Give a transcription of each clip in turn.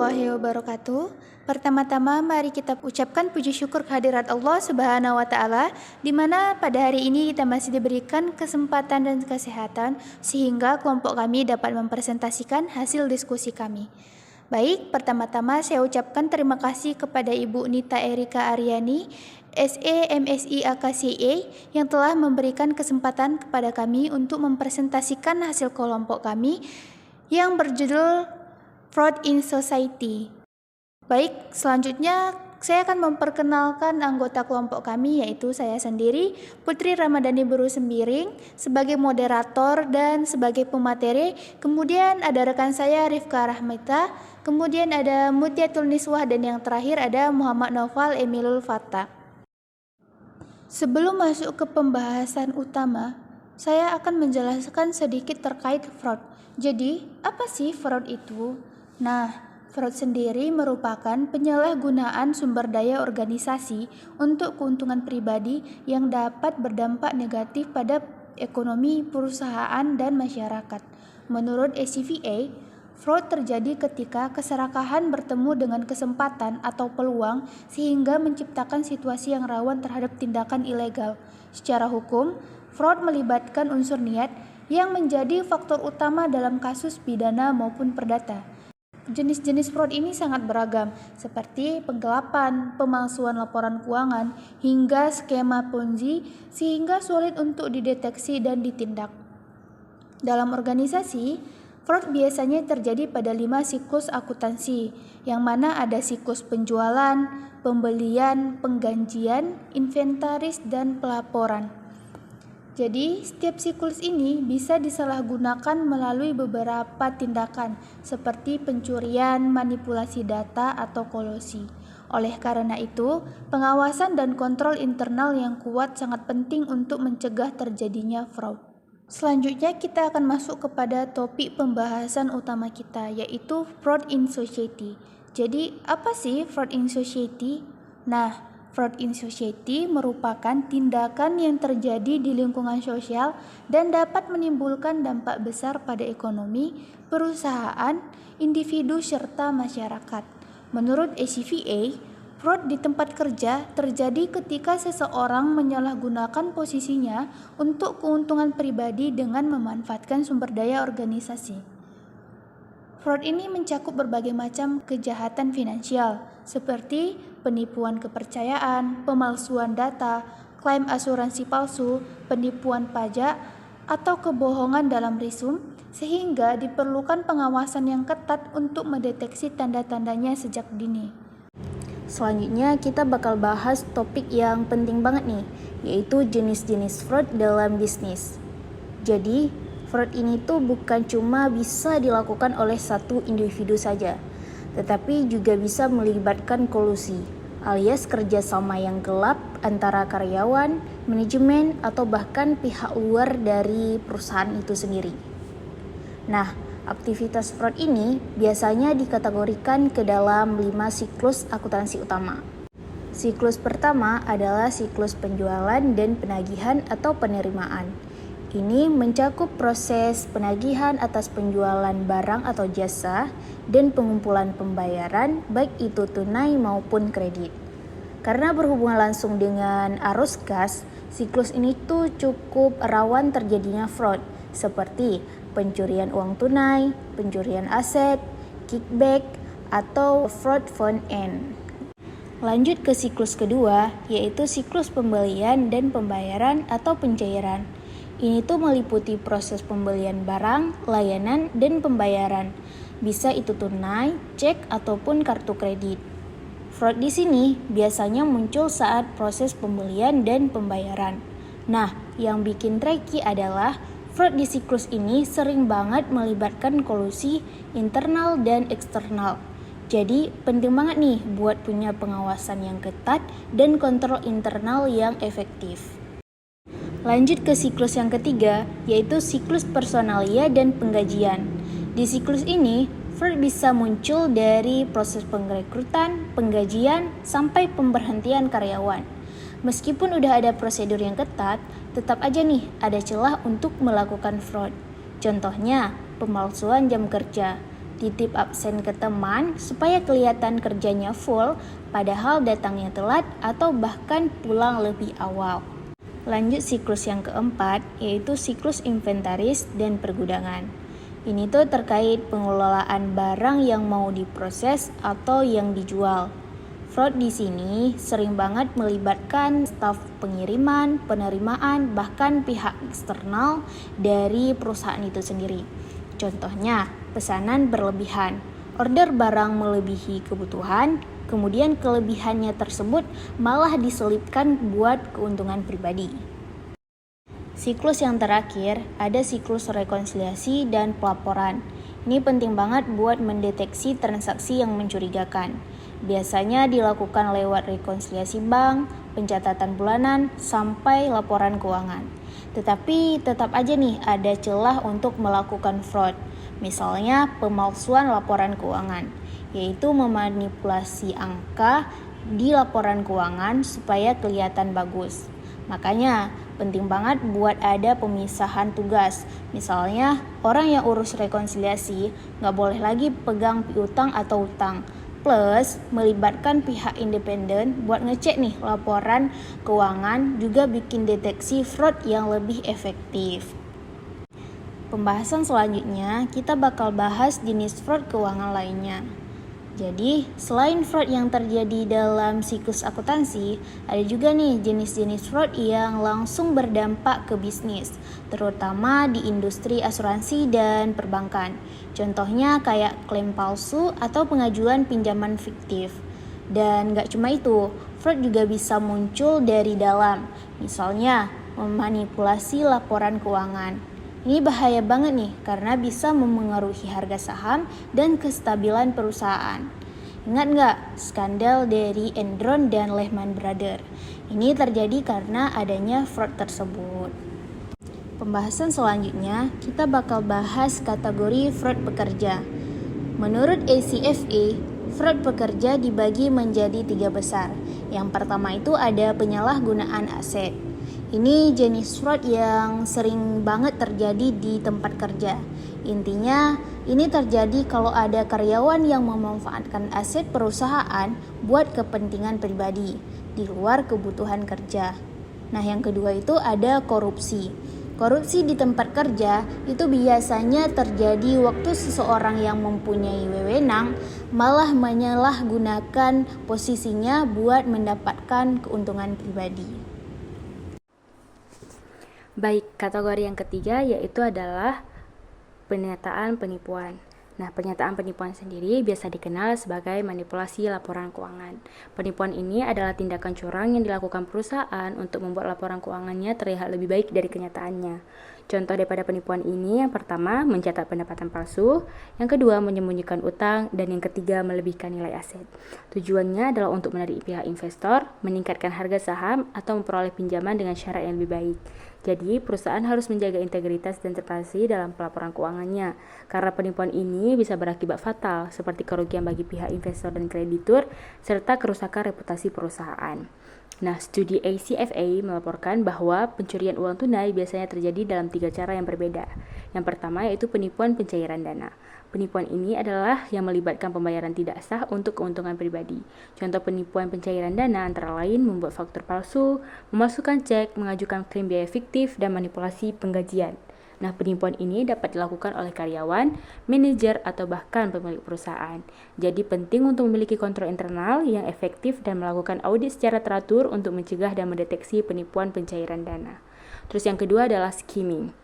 warahmatullahi wabarakatuh. Pertama-tama mari kita ucapkan puji syukur kehadirat Allah Subhanahu wa taala di mana pada hari ini kita masih diberikan kesempatan dan kesehatan sehingga kelompok kami dapat mempresentasikan hasil diskusi kami. Baik, pertama-tama saya ucapkan terima kasih kepada Ibu Nita Erika Aryani, SE MSI AKCA yang telah memberikan kesempatan kepada kami untuk mempresentasikan hasil kelompok kami yang berjudul Fraud in Society. Baik, selanjutnya saya akan memperkenalkan anggota kelompok kami yaitu saya sendiri, Putri Ramadhani Buru Sembiring sebagai moderator dan sebagai pemateri. Kemudian ada rekan saya Rifka Rahmita, kemudian ada Mutiatul Niswah dan yang terakhir ada Muhammad Naufal Emilul Fattah. Sebelum masuk ke pembahasan utama, saya akan menjelaskan sedikit terkait fraud. Jadi, apa sih fraud itu? Nah, fraud sendiri merupakan penyalahgunaan sumber daya organisasi untuk keuntungan pribadi yang dapat berdampak negatif pada ekonomi perusahaan dan masyarakat. Menurut ACVA, fraud terjadi ketika keserakahan bertemu dengan kesempatan atau peluang sehingga menciptakan situasi yang rawan terhadap tindakan ilegal. Secara hukum, fraud melibatkan unsur niat yang menjadi faktor utama dalam kasus pidana maupun perdata. Jenis-jenis fraud ini sangat beragam, seperti penggelapan, pemalsuan laporan keuangan, hingga skema Ponzi, sehingga sulit untuk dideteksi dan ditindak. Dalam organisasi, fraud biasanya terjadi pada 5 siklus akuntansi, yang mana ada siklus penjualan, pembelian, pengganjian, inventaris, dan pelaporan. Jadi, setiap siklus ini bisa disalahgunakan melalui beberapa tindakan seperti pencurian, manipulasi data, atau kolusi. Oleh karena itu, pengawasan dan kontrol internal yang kuat sangat penting untuk mencegah terjadinya fraud. Selanjutnya kita akan masuk kepada topik pembahasan utama kita yaitu fraud in society. Jadi, apa sih fraud in society? Nah, fraud in society merupakan tindakan yang terjadi di lingkungan sosial dan dapat menimbulkan dampak besar pada ekonomi, perusahaan, individu, serta masyarakat. Menurut ACVA, fraud di tempat kerja terjadi ketika seseorang menyalahgunakan posisinya untuk keuntungan pribadi dengan memanfaatkan sumber daya organisasi. Fraud ini mencakup berbagai macam kejahatan finansial, seperti penipuan kepercayaan, pemalsuan data, klaim asuransi palsu, penipuan pajak, atau kebohongan dalam risum, sehingga diperlukan pengawasan yang ketat untuk mendeteksi tanda-tandanya sejak dini. Selanjutnya kita bakal bahas topik yang penting banget nih, yaitu jenis-jenis fraud dalam bisnis. Jadi, fraud ini tuh bukan cuma bisa dilakukan oleh satu individu saja, tetapi juga bisa melibatkan kolusi, alias kerjasama yang gelap antara karyawan, manajemen, atau bahkan pihak luar dari perusahaan itu sendiri. Nah, aktivitas fraud ini biasanya dikategorikan ke dalam 5 siklus akuntansi utama. Siklus pertama adalah siklus penjualan dan penagihan atau penerimaan. Ini mencakup proses penagihan atas penjualan barang atau jasa dan pengumpulan pembayaran baik itu tunai maupun kredit. Karena berhubungan langsung dengan arus kas, siklus ini tuh cukup rawan terjadinya fraud seperti pencurian uang tunai, pencurian aset, kickback, atau fraud front end. Lanjut ke siklus kedua, yaitu siklus pembelian dan pembayaran atau pencairan. Ini tuh meliputi proses pembelian barang, layanan, dan pembayaran. Bisa itu tunai, cek, ataupun kartu kredit. Fraud di sini biasanya muncul saat proses pembelian dan pembayaran. Nah, yang bikin tricky adalah fraud di siklus ini sering banget melibatkan kolusi internal dan eksternal. Jadi, penting banget nih buat punya pengawasan yang ketat dan kontrol internal yang efektif. Lanjut ke siklus yang ketiga, yaitu siklus personalia dan penggajian. Di siklus ini, fraud bisa muncul dari proses pengrekrutan, penggajian, sampai pemberhentian karyawan. Meskipun udah ada prosedur yang ketat, tetap aja nih ada celah untuk melakukan fraud. Contohnya, pemalsuan jam kerja. titip absen ke teman supaya kelihatan kerjanya full padahal datangnya telat atau bahkan pulang lebih awal. Lanjut siklus yang keempat, yaitu siklus inventaris dan pergudangan. Ini tuh terkait pengelolaan barang yang mau diproses atau yang dijual. Fraud di sini sering banget melibatkan staf pengiriman, penerimaan, bahkan pihak eksternal dari perusahaan itu sendiri. Contohnya, pesanan berlebihan, order barang melebihi kebutuhan, kemudian kelebihannya tersebut malah diselipkan buat keuntungan pribadi. Siklus yang terakhir, ada siklus rekonsiliasi dan pelaporan. Ini penting banget buat mendeteksi transaksi yang mencurigakan. Biasanya dilakukan lewat rekonsiliasi bank, pencatatan bulanan, sampai laporan keuangan. Tetapi tetap aja nih ada celah untuk melakukan fraud. Misalnya pemalsuan laporan keuangan, yaitu memanipulasi angka di laporan keuangan supaya kelihatan bagus. Makanya penting banget buat ada pemisahan tugas. Misalnya orang yang urus rekonsiliasi nggak boleh lagi pegang piutang atau utang. Plus melibatkan pihak independen buat ngecek nih laporan keuangan, juga bikin deteksi fraud yang lebih efektif. Pembahasan selanjutnya kita bakal bahas jenis fraud keuangan lainnya. Jadi, selain fraud yang terjadi dalam siklus akuntansi, ada juga nih jenis-jenis fraud yang langsung berdampak ke bisnis, terutama di industri asuransi dan perbankan. Contohnya kayak klaim palsu atau pengajuan pinjaman fiktif. Dan gak cuma itu, fraud juga bisa muncul dari dalam, misalnya memanipulasi laporan keuangan. Ini bahaya banget nih karena bisa memengaruhi harga saham dan kestabilan perusahaan. Ingat nggak skandal dari Enron dan Lehman Brothers? Ini terjadi karena adanya fraud tersebut. Pembahasan selanjutnya kita bakal bahas kategori fraud pekerja. Menurut ACFA, fraud pekerja dibagi menjadi 3 besar. Yang pertama itu ada penyalahgunaan aset. Ini jenis fraud yang sering banget terjadi di tempat kerja. Intinya, ini terjadi kalau ada karyawan yang memanfaatkan aset perusahaan buat kepentingan pribadi, di luar kebutuhan kerja. Nah, yang kedua itu ada korupsi. Korupsi di tempat kerja itu biasanya terjadi waktu seseorang yang mempunyai wewenang malah menyalahgunakan posisinya buat mendapatkan keuntungan pribadi. Baik, kategori yang ketiga yaitu adalah pernyataan penipuan. Nah, pernyataan penipuan sendiri biasa dikenal sebagai manipulasi laporan keuangan. Penipuan ini adalah tindakan curang yang dilakukan perusahaan untuk membuat laporan keuangannya terlihat lebih baik dari kenyataannya. Contoh daripada penipuan ini, yang pertama, mencatat pendapatan palsu, yang kedua, menyembunyikan utang, dan yang ketiga, melebihkan nilai aset. Tujuannya adalah untuk menarik pihak investor, meningkatkan harga saham, atau memperoleh pinjaman dengan syarat yang lebih baik. Jadi, perusahaan harus menjaga integritas dan transparansi dalam pelaporan keuangannya, karena penipuan ini bisa berakibat fatal, seperti kerugian bagi pihak investor dan kreditur, serta kerusakan reputasi perusahaan. Nah, studi ACFA melaporkan bahwa pencurian uang tunai biasanya terjadi dalam 3 cara yang berbeda. Yang pertama yaitu penipuan pencairan dana. Penipuan ini adalah yang melibatkan pembayaran tidak sah untuk keuntungan pribadi. Contoh penipuan pencairan dana antara lain membuat faktur palsu, memasukkan cek, mengajukan klaim biaya fiktif, dan manipulasi penggajian. Nah, penipuan ini dapat dilakukan oleh karyawan, manajer, atau bahkan pemilik perusahaan. Jadi penting untuk memiliki kontrol internal yang efektif dan melakukan audit secara teratur untuk mencegah dan mendeteksi penipuan pencairan dana. Terus yang kedua adalah skimming.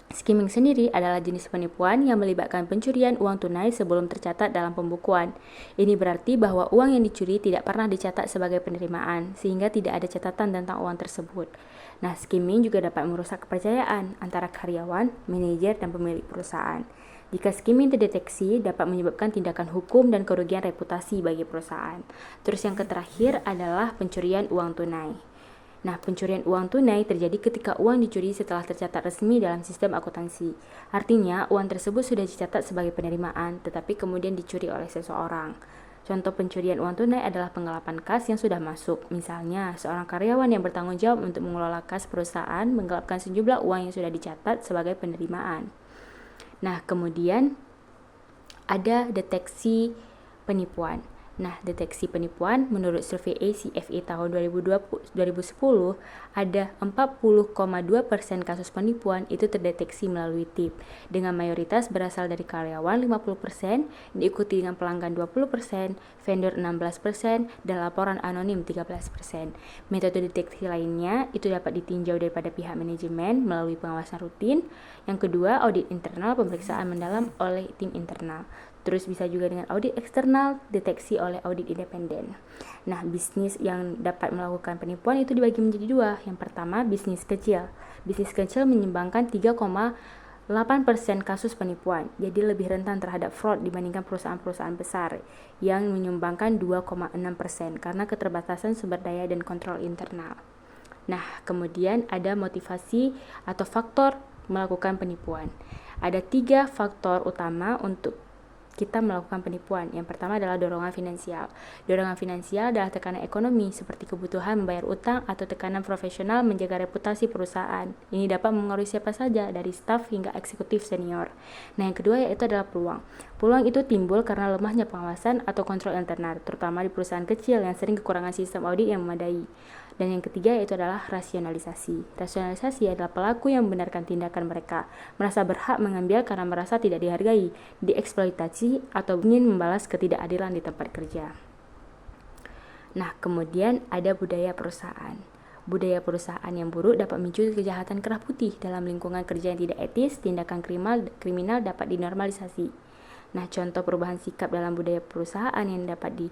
Skimming sendiri adalah jenis penipuan yang melibatkan pencurian uang tunai sebelum tercatat dalam pembukuan. Ini berarti bahwa uang yang dicuri tidak pernah dicatat sebagai penerimaan, sehingga tidak ada catatan tentang uang tersebut. Nah, skimming juga dapat merusak kepercayaan antara karyawan, manajer, dan pemilik perusahaan. Jika skimming terdeteksi, dapat menyebabkan tindakan hukum dan kerugian reputasi bagi perusahaan. Terus yang terakhir adalah pencurian uang tunai. Nah, pencurian uang tunai terjadi ketika uang dicuri setelah tercatat resmi dalam sistem akuntansi. Artinya, uang tersebut sudah dicatat sebagai penerimaan, tetapi kemudian dicuri oleh seseorang. Contoh pencurian uang tunai adalah penggelapan kas yang sudah masuk. Misalnya, seorang karyawan yang bertanggung jawab untuk mengelola kas perusahaan menggelapkan sejumlah uang yang sudah dicatat sebagai penerimaan. Nah, kemudian ada deteksi penipuan. Nah, deteksi penipuan menurut survei ACFA tahun 2010 ada 40,2% kasus penipuan itu terdeteksi melalui tip, dengan mayoritas berasal dari karyawan 50%, diikuti dengan pelanggan 20%, vendor 16%, dan laporan anonim 13%. Metode deteksi lainnya itu dapat ditinjau daripada pihak manajemen melalui pengawasan rutin. Yang kedua, audit internal, pemeriksaan mendalam oleh tim internal. Terus bisa juga dengan audit eksternal, deteksi oleh audit independen. Nah, bisnis yang dapat melakukan penipuan itu dibagi menjadi dua. Yang pertama, bisnis kecil. Bisnis kecil menyumbangkan 3,8% kasus penipuan, jadi lebih rentan terhadap fraud dibandingkan perusahaan-perusahaan besar yang menyumbangkan 2,6% karena keterbatasan sumber daya dan kontrol internal. Nah, kemudian ada motivasi atau faktor melakukan penipuan. Ada 3 faktor utama untuk kita melakukan penipuan. Yang pertama adalah dorongan finansial. Dorongan finansial adalah tekanan ekonomi seperti kebutuhan membayar utang atau tekanan profesional menjaga reputasi perusahaan. Ini dapat mempengaruhi siapa saja, dari staf hingga eksekutif senior. Nah, yang kedua yaitu adalah peluang. Peluang itu timbul karena lemahnya pengawasan atau kontrol internal, terutama di perusahaan kecil yang sering kekurangan sistem audit yang memadai. Dan yang ketiga yaitu adalah rasionalisasi. Rasionalisasi adalah pelaku yang membenarkan tindakan mereka, merasa berhak mengambil karena merasa tidak dihargai, dieksploitasi, atau ingin membalas ketidakadilan di tempat kerja. Nah, kemudian ada budaya perusahaan. Budaya perusahaan yang buruk dapat memicu kejahatan kerah putih. Dalam lingkungan kerja yang tidak etis, tindakan kriminal dapat dinormalisasi. Nah, contoh perubahan sikap dalam budaya perusahaan yang dapat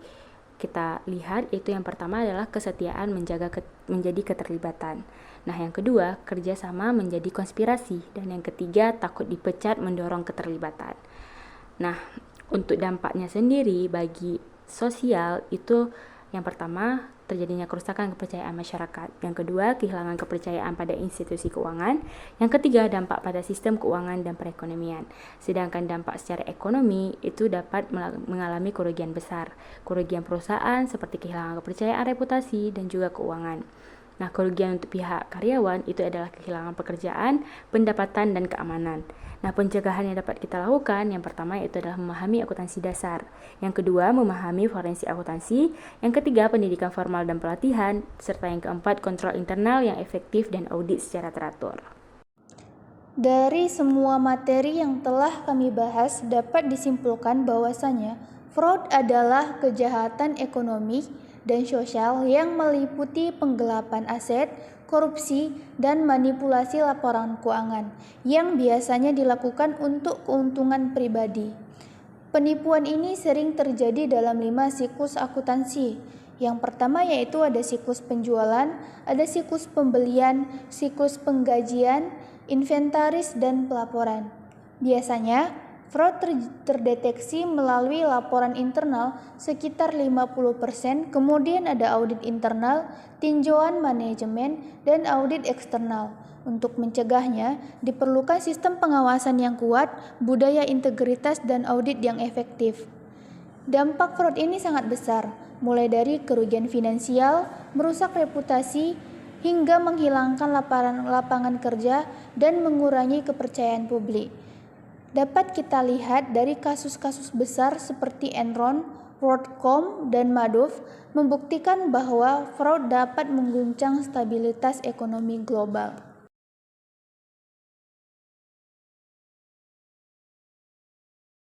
kita lihat itu yang pertama adalah kesetiaan menjadi keterlibatan. Nah, yang kedua, kerjasama menjadi konspirasi. Dan yang ketiga, takut dipecat mendorong keterlibatan. Nah, untuk dampaknya sendiri bagi sosial itu yang pertama, terjadinya kerusakan kepercayaan masyarakat. Yang kedua, kehilangan kepercayaan pada institusi keuangan. Yang ketiga, dampak pada sistem keuangan dan perekonomian. Sedangkan dampak secara ekonomi itu dapat mengalami kerugian besar. Kerugian perusahaan seperti kehilangan kepercayaan reputasi dan juga keuangan. Nah, kerugian untuk pihak karyawan itu adalah kehilangan pekerjaan, pendapatan, dan keamanan. Nah, pencegahan yang dapat kita lakukan, yang pertama yaitu adalah memahami akuntansi dasar. Yang kedua, memahami forensik akuntansi. Yang ketiga, pendidikan formal dan pelatihan. Serta yang keempat, kontrol internal yang efektif dan audit secara teratur. Dari semua materi yang telah kami bahas, dapat disimpulkan bahwasanya fraud adalah kejahatan ekonomi dan sosial yang meliputi penggelapan aset, korupsi, dan manipulasi laporan keuangan yang biasanya dilakukan untuk keuntungan pribadi. Penipuan ini sering terjadi dalam 5 siklus akuntansi. Yang pertama yaitu ada siklus penjualan, ada siklus pembelian, siklus penggajian, inventaris, dan pelaporan. Biasanya, fraud terdeteksi melalui laporan internal sekitar 50%, kemudian ada audit internal, tinjauan manajemen, dan audit eksternal. Untuk mencegahnya, diperlukan sistem pengawasan yang kuat, budaya integritas, dan audit yang efektif. Dampak fraud ini sangat besar, mulai dari kerugian finansial, merusak reputasi, hingga menghilangkan lapangan kerja dan mengurangi kepercayaan publik. Dapat kita lihat dari kasus-kasus besar seperti Enron, WorldCom, dan Madoff membuktikan bahwa fraud dapat mengguncang stabilitas ekonomi global.